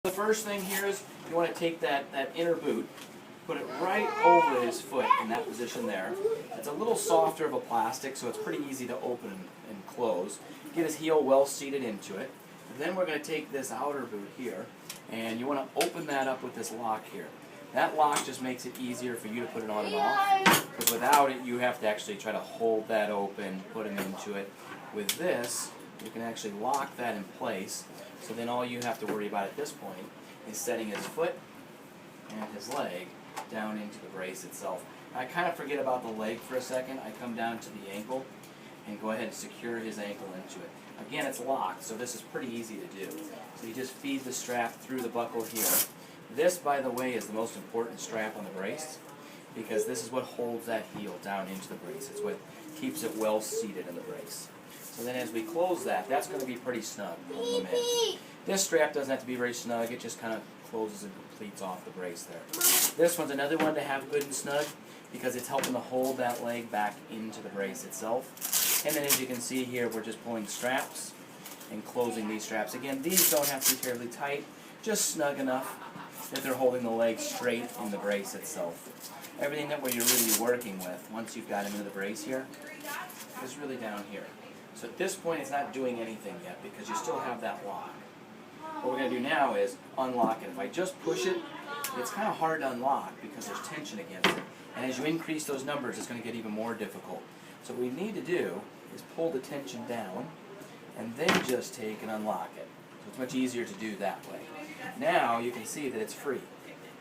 The first thing here is you want to take that inner boot, put it right over his foot in that position there. It's a little softer of a plastic, so it's pretty easy to open and close. Get his heel well seated into it. Then we're going to take this outer boot here, and you want to open that up with this lock here. That lock just makes it easier for you to put it on and off, because without it you have to actually try to hold that open, put him into it. With this, you can actually lock that in place, so then all you have to worry about at this point is setting his foot and his leg down into the brace itself. I kind of forget about the leg for a second. I come down to the ankle and go ahead and secure his ankle into it. Again, it's locked, so this is pretty easy to do. So you just feed the strap through the buckle here. This, by the way, is the most important strap on the brace, because this is what holds that heel down into the brace. It's what keeps it well seated in the brace. So then as we close that, that's going to be pretty snug. This strap doesn't have to be very snug. It just kind of closes and completes off the brace there. This one's another one to have good and snug, because it's helping to hold that leg back into the brace itself. And then as you can see here, we're just pulling straps and closing these straps. Again, these don't have to be terribly tight, just snug enough that they're holding the leg straight in the brace itself. Everything that you're really working with, once you've got him into the brace here, is really down here. So at this point, it's not doing anything yet, because you still have that lock. What we're going to do now is unlock it. If I just push it, it's kind of hard to unlock because there's tension against it. And as you increase those numbers, it's going to get even more difficult. So what we need to do is pull the tension down and then just take and unlock it. So it's much easier to do that way. Now you can see that it's free.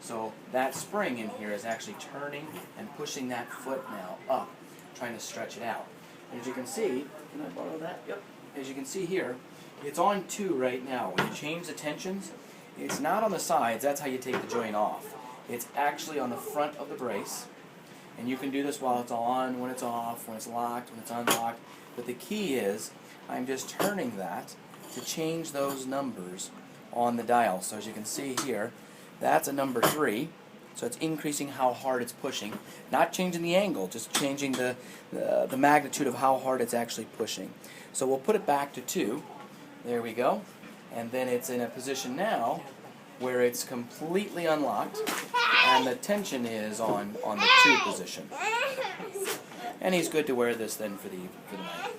So that spring in here is actually turning and pushing that foot now up, trying to stretch it out. And as you can see, can I borrow that? Yep. As you can see here, it's on 2 right now. When you change the tensions, it's not on the sides. That's how you take the joint off. It's actually on the front of the brace. And you can do this while it's on, when it's off, when it's locked, when it's unlocked. But the key is, I'm just turning that to change those numbers on the dial. So as you can see here, that's a number 3. So it's increasing how hard it's pushing. Not changing the angle, just changing the magnitude of how hard it's actually pushing. So we'll put it back to 2. There we go. And then it's in a position now where it's completely unlocked, and the tension is on the 2 position. And he's good to wear this then for the night.